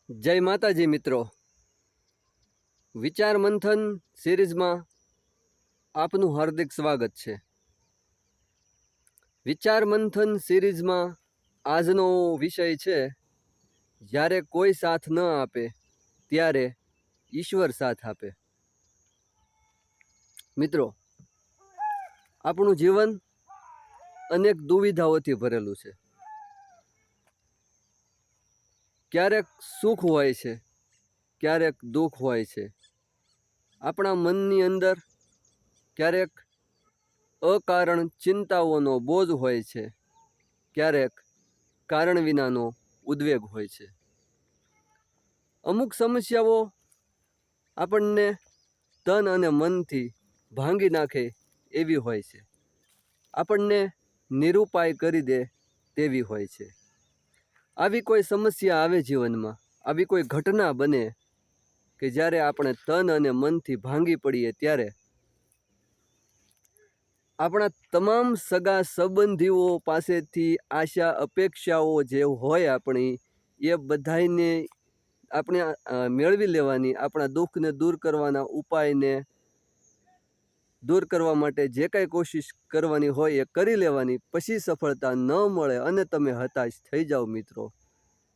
જય માતાજી મિત્રો, વિચાર મંથન સિરીઝમાં આપનું હાર્દિક સ્વાગત છે. વિચાર મંથન સિરીઝમાં આજનો વિષય છે, જ્યારે કોઈ સાથ ન આપે ત્યારે ઈશ્વર સાથ આપે. મિત્રો, આપણું જીવન અનેક દુવિધાઓથી ભરેલું છે. ક્યારેક સુખ હોય છે, ક્યારેક દુઃખ હોય છે. આપણા મનની અંદર ક્યારેક અકારણ ચિંતાઓનો બોજ હોય છે, ક્યારેક કારણ વિનાનો ઉદ્વેગ હોય છે. અમુક સમસ્યાઓ આપણને તન અને મનથી ભાંગી નાખે એવી હોય છે, આપણને નિરુપાય કરી દે તેવી હોય છે. આવી કોઈ સમસ્યા આવે જીવનમાં, આવી કોઈ ઘટના બને કે જ્યારે આપણે તન અને મનથી ભાંગી પડીએ, ત્યારે આપણા તમામ સગા સંબંધીઓ પાસેથી આશા અપેક્ષાઓ જે હોય આપણી, એ બધાને આપણે મેળવી લેવાની, આપણા દુઃખને દૂર કરવાના ઉપાયને દૂર કરવા માટે જે કાંઈ કોશિશ કરવાની હોય એ કરી લેવાની. પછી સફળતા ન મળે અને તમે હતાશ થઈ જાઓ મિત્રો,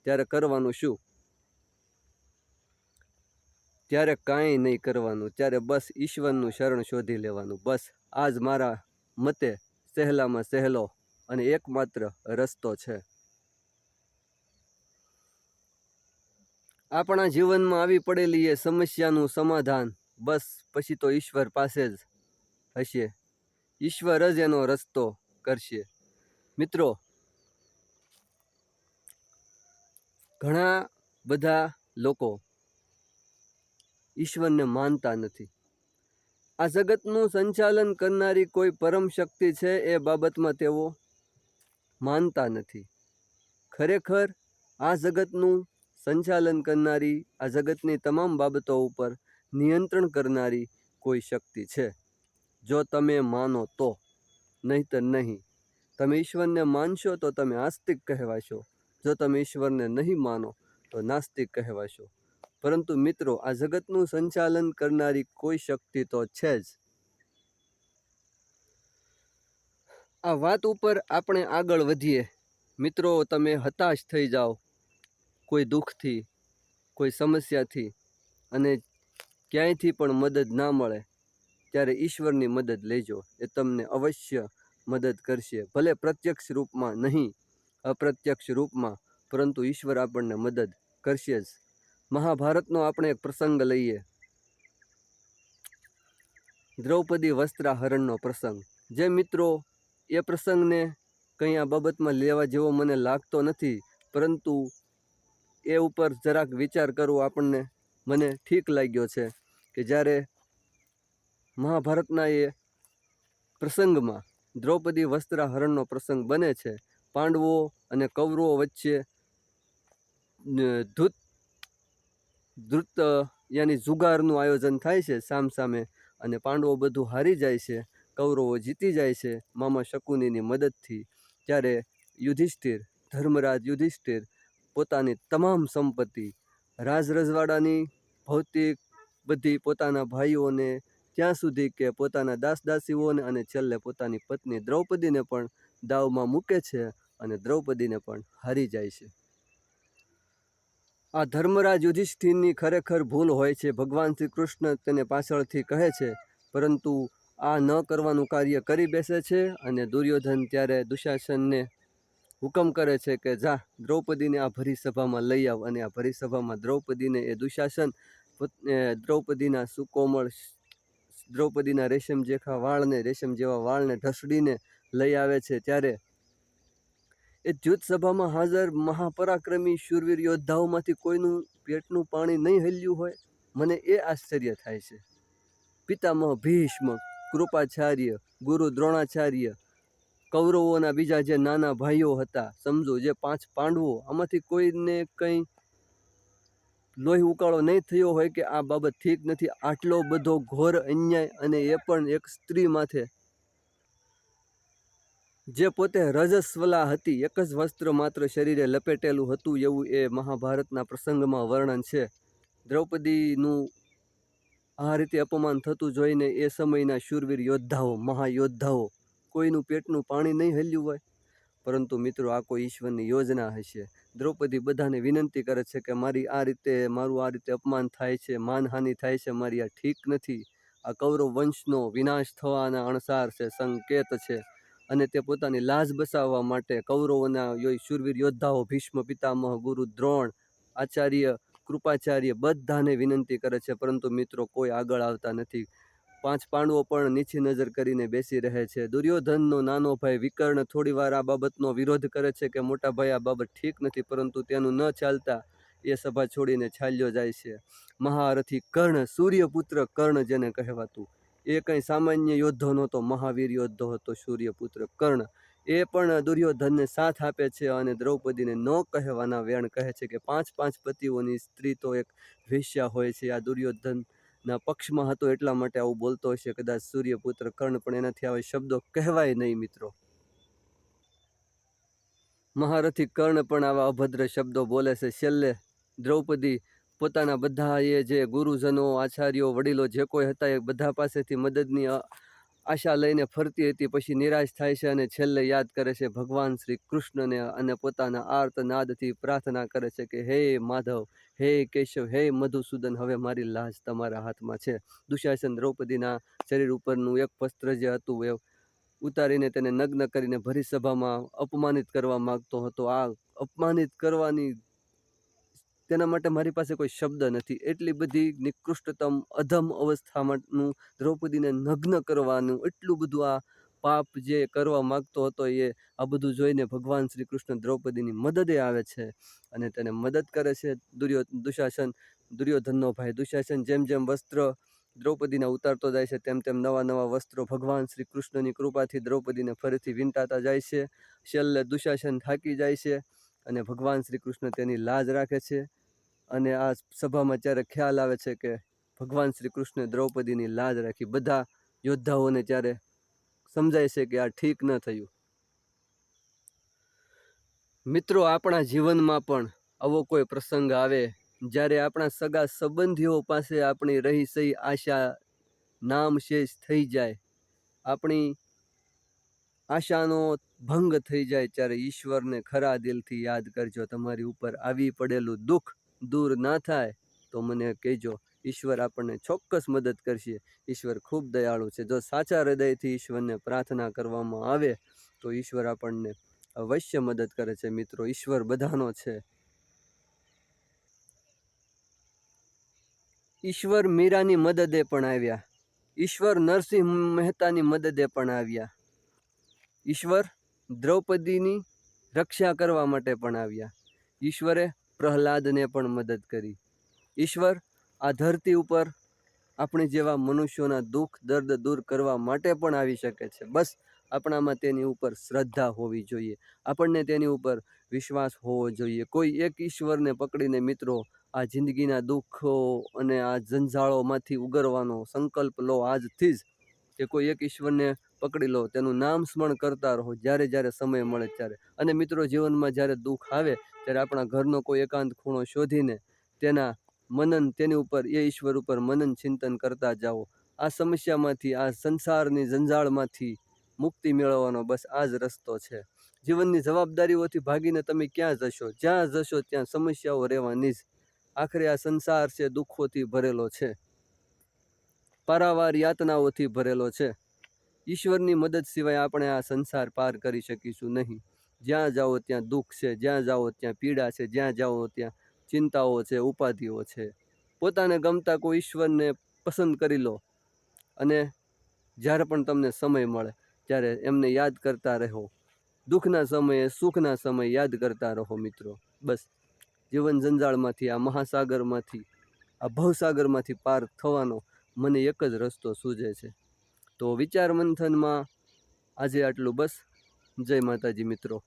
ત્યારે કરવાનું શું? ત્યારે કાંઈ નહીં કરવાનું, ત્યારે બસ ઈશ્વરનું શરણ શોધી લેવાનું. બસ આજ મારા મતે સહેલામાં સહેલો અને એકમાત્ર રસ્તો છે. આપણા જીવનમાં આવી પડેલી એ સમસ્યાનું સમાધાન બસ પછી તો ઈશ્વર પાસે જ હશે. ઈશ્વર જ એનો રસ્તો કરશે. મિત્રો, ઘણા બધા લોકો ઈશ્વરને માનતા નથી. આ જગતનું સંચાલન કરનારી કોઈ પરમ શક્તિ છે એ બાબતમાં તેઓ માનતા નથી. ખરેખર આ જગતનું સંચાલન કરનારી, આ જગતની તમામ બાબતો ઉપર નિયંત્રણ કરનારી કોઈ શક્તિ છે. જો તમે માનો તો, નહીંતર નહીં. તમે ઈશ્વરને માનશો તો તમે આસ્તિક કહેવાશો. જો તમે ઈશ્વરને નહીં માનો તો નાસ્તિક કહેવાશો. પરંતુ મિત્રો, આ જગતનું સંચાલન કરનારી કોઈ શક્તિ તો છે જ. આ વાત ઉપર આપણે આગળ વધીએ. મિત્રો, તમે હતાશ થઈ જાઓ કોઈ દુઃખથી, કોઈ સમસ્યાથી, અને ક્યાંયથી પણ મદદ ના મળે, ત્યારે ઈશ્વરની મદદ લેજો. એ તમને અવશ્ય મદદ કરશે. ભલે પ્રત્યક્ષ રૂપમાં નહીં, અપ્રત્યક્ષ રૂપમાં, પરંતુ ઈશ્વર આપણને મદદ કરશે જ. મહાભારતનો આપણે એક પ્રસંગ લઈએ, દ્રૌપદી વસ્ત્રાહરણનો પ્રસંગ. જે મિત્રો, એ પ્રસંગને કંઈ આ બાબતમાં લેવા જેવો મને લાગતો નથી, પરંતુ એ ઉપર જરાક વિચાર કરવો આપણને મને ઠીક લાગ્યો છે કે જ્યારે મહાભારતના એ પ્રસંગમાં દ્રૌપદી વસ્ત્રાહરણનો પ્રસંગ બને છે, પાંડવો અને કૌરવો વચ્ચે ધૃત યાની જુગારનું આયોજન થાય છે સામસામે, અને પાંડવો બધું હારી જાય છે, કૌરવો જીતી જાય છે મામા શકુનીની મદદથી. ત્યારે યુધિષ્ઠિર, ધર્મરાજ યુધિષ્ઠિર પોતાની તમામ સંપત્તિ, રાજ રજવાડાની ભૌતિક બધી પોતાના ભાઈઓને, ત્યાં સુધી કે પોતાના દાસ દાસીઓને, અને છેલ્લે પોતાની પત્ની દ્રૌપદીને પણ દાવમાં મૂકે છે અને દ્રૌપદીને પણ હારી જાય છે. આ ધર્મરાજ યુધિષ્ઠિરની ખરેખર ભૂલ હોય છે. ભગવાન શ્રી કૃષ્ણ તેને પાછળથી કહે છે, પરંતુ આ ન કરવાનું કાર્ય કરી બેસે છે. અને દુર્યોધન ત્યારે દુશાસનને હુકમ કરે છે કે જા દ્રૌપદીને આ ભરી સભામાં લઈ આવ. અને આ ભરી સભામાં દ્રૌપદીને એ દુશાસન દ્રૌપદીના સુકોમળ, દ્રૌપદીના રેશમ જેવા વાળને ઢસડીને લઈ આવે છે. ત્યારે એ જૂથ સભામાં હાજર મહાપરાક્રમી શૂરવીર યોદ્ધાઓમાંથી કોઈનું પેટનું પાણી નહીં હલ્યું હોય. મને એ આશ્ચર્ય થાય છે. પિતામહ ભીષ્મ, કૃપાચાર્ય, ગુરુ દ્રોણાચાર્ય, કૌરવોના બીજા જે નાના ભાઈઓ હતા, સમજો જે 5 પાંડવો, આમાંથી કોઈને કંઈ લોહી ઉકાળો નહીં થયો હોય કે આ બાબત ઠીક નથી. આટલો બધો ઘોર અન્યાય, અને એ પણ એક સ્ત્રી માથે. જે પોતે રજસ્વલા હતી, એક જ વસ્ત્ર માત્ર શરીરે લપેટેલું હતું એવું એ મહાભારતના પ્રસંગમાં વર્ણન છે. દ્રૌપદીનું આ રીતે અપમાન થતું જોઈને એ સમયના શૂરવીર યોદ્ધાઓ, મહાયોદ્ધાઓ, કોઈનું પેટનું પાણી નહીં હલ્યું હોય. પરંતુ મિત્રો, આ કોઈ ઈશ્વરની યોજના હશે. દ્રૌપદી બધાને વિનંતી કરે છે કે મારું આ રીતે અપમાન થાય છે, માનહાનિ થાય છે, મારી આ ઠીક નથી. આ કૌરવ વંશનો વિનાશ થવાના અણસાર છે, સંકેત છે. અને તે પોતાની લાજ બચાવવા માટે કૌરવોના શૂરવીર યોદ્ધાઓ, ભીષ્મ પિતામહ, ગુરુ દ્રોણ, આચાર્ય કૃપાચાર્ય બધાને વિનંતી કરે છે. પરંતુ મિત્રો, કોઈ આગળ આવતા નથી. 5 પાંડવો પણ નીચી નજર કરીને બેસી રહે છે. દુર્યોધનનો નાનો ભાઈ વિકર્ણ થોડી વાર આ બાબતનો વિરોધ કરે છે કે મોટા ભાઈ, આ બાબત ઠીક નથી. પરંતુ તેનું ન ચાલતા એ સભા છોડીને ચાલ્યો જાય છે. મહારથી કર્ણ, સૂર્યપુત્ર કર્ણ જેને કહેવાતું, એ કંઈ સામાન્ય યોદ્ધો નહોતો, મહાવીર યોદ્ધો હતો સૂર્યપુત્ર કર્ણ. એ પણ દુર્યોધનને સાથ આપે છે અને દ્રૌપદીને ન કહેવાના વેણ કહે છે કે 5 પતિઓની સ્ત્રી તો એક વેશ્યા હોય છે. આ દુર્યોધનના પક્ષમાં હતો એટલા માટે આવું બોલતો હશે કદાચ સૂર્યપુત્ર કર્ણ, પણ એનાથી આવા શબ્દો કહેવાય નહીં મિત્રો. મહારથી કર્ણ પણ આવા અભદ્ર શબ્દો બોલે છે. છેલ્લે દ્રૌપદી પોતાના બધા જે ગુરુજનો, આચાર્યો, વડીલો જે કોઈ હતા એ બધા પાસેથી મદદની આશા લઈને ફરતી હતી. પછી નિરાશ થાય છે અને છેલ્લે યાદ કરે છે ભગવાન શ્રી કૃષ્ણને અને પોતાના આર્તનાદથી પ્રાર્થના કરે છે કે હે માધવ, હે કેશવ, હે મધુસૂદન, હવે મારી લાજ તમારા હાથમાં છે. દુશાસન દ્રૌપદીના શરીર ઉપરનું એક વસ્ત્ર જે હતું એ ઉતારીને તેને નગ્ન કરીને ભરી સભામાં અપમાનિત કરવા માંગતો હતો. આ અપમાનિત કરવાની, તેના માટે મારી પાસે કોઈ શબ્દ નથી. એટલી બધી નિકૃષ્ટતમ અધમ અવસ્થામાંનું દ્રૌપદીને નગ્ન કરવાનું, એટલું બધું આ પાપ જે કરવા માંગતો હતો, એ આ બધું જોઈને ભગવાન શ્રી કૃષ્ણ દ્રૌપદીની મદદે આવે છે અને તેને મદદ કરે છે. દુર્યોધનનો ભાઈ દુશાસન જેમ જેમ વસ્ત્ર દ્રૌપદીને ઉતારતો જાય છે તેમ તેમ નવા નવા વસ્ત્રો ભગવાન શ્રી કૃષ્ણની કૃપાથી દ્રૌપદીને ફરીથી વીંટાતા જાય છે. છેલ્લે દુશાસન થાકી જાય છે અને ભગવાન શ્રી કૃષ્ણ તેની લાજ રાખે છે. અને આ સભામાં ત્યારે ખ્યાલ આવે છે કે ભગવાન શ્રી કૃષ્ણે દ્રૌપદીની લાજ રાખી. બધા યોદ્ધાઓને ત્યારે સમજાય છે કે આ ઠીક ન થયું. મિત્રો, આપણા જીવનમાં પણ આવો કોઈ પ્રસંગ આવે જ્યારે આપણા સગા સંબંધીઓ પાસે આપણી રહી સહી આશા નામ શેષ થઈ જાય, આપણી આશાનો ભંગ થઈ જાય, ત્યારે ઈશ્વરને ખરા દિલથી યાદ કરજો. તમારી ઉપર આવી પડેલું દુઃખ દૂર ના થાય તો મને કહેજો. ઈશ્વર આપણને ચોક્કસ મદદ કરશે. ઈશ્વર ખૂબ દયાળુ છે. જો સાચા હૃદયથી ઈશ્વરને પ્રાર્થના કરવામાં આવે તો ઈશ્વર આપણને અવશ્ય મદદ કરે છે. મિત્રો, ઈશ્વર બધાનો છે. ઈશ્વર મીરાની મદદે પણ આવ્યા. ઈશ્વર નરસિંહ મહેતાની મદદે પણ આવ્યા. ઈશ્વર દ્રૌપદીની રક્ષા કરવા માટે પણ આવ્યા. ઈશ્વરે પ્રહલાદને પણ મદદ કરી. ઈશ્વર આ ધરતી ઉપર આપણી જેવા મનુષ્યોના દુઃખ દર્દ દૂર કરવા માટે પણ આવી શકે છે. બસ આપણામાં તેની ઉપર શ્રદ્ધા હોવી જોઈએ, આપણને તેની ઉપર વિશ્વાસ હોવો જોઈએ. કોઈ એક ઈશ્વરને પકડીને મિત્રો આ જિંદગીના દુઃખો અને આ જંજાળોમાંથી ઉગરવાનો સંકલ્પ લો આજથી જ, કે કોઈ એક ઈશ્વરને પકડી લો, તેનું નામ સ્મરણ કરતા રહો જ્યારે જ્યારે સમય મળે ત્યારે. અને મિત્રો, જીવનમાં જ્યારે દુઃખ આવે ત્યારે આપણા ઘરનો કોઈ એકાંત ખૂણો શોધીને તેની ઉપર, એ ઈશ્વર ઉપર મનન ચિંતન કરતા જાઓ. આ સમસ્યામાંથી, આ સંસારની જંજાળમાંથી મુક્તિ મેળવવાનો બસ આ જ રસ્તો છે. જીવનની જવાબદારીઓથી ભાગીને તમે ક્યાં જશો? જ્યાં જશો ત્યાં સમસ્યાઓ રહેવાની જ. આખરે આ સંસાર છે દુઃખોથી ભરેલો છે, પારાવાર યાતનાઓથી ભરેલો છે. ઈશ્વરની મદદ સિવાય આપણે આ સંસાર પાર કરી શકીશું નહીં. જ્યાં જાઓ ત્યાં દુઃખ છે, જ્યાં જાઓ ત્યાં પીડા છે, જ્યાં જાઓ ત્યાં ચિંતાઓ છે, ઉપાધિઓ છે. પોતાને ગમતા કોઈ ઈશ્વરને પસંદ કરી લો અને જ્યારે પણ તમને સમય મળે ત્યારે એમને યાદ કરતા રહો. દુઃખના સમયે, સુખના સમયે યાદ કરતા રહો મિત્રો. બસ જીવન જંજાળમાંથી, આ મહાસાગરમાંથી, આ ભવસાગરમાંથી પાર થવાનો મને એક જ રસ્તો સૂઝે છે. તો વિચાર મંથનમાં આજે આટલું. બસ. જય માતાજી મિત્રો.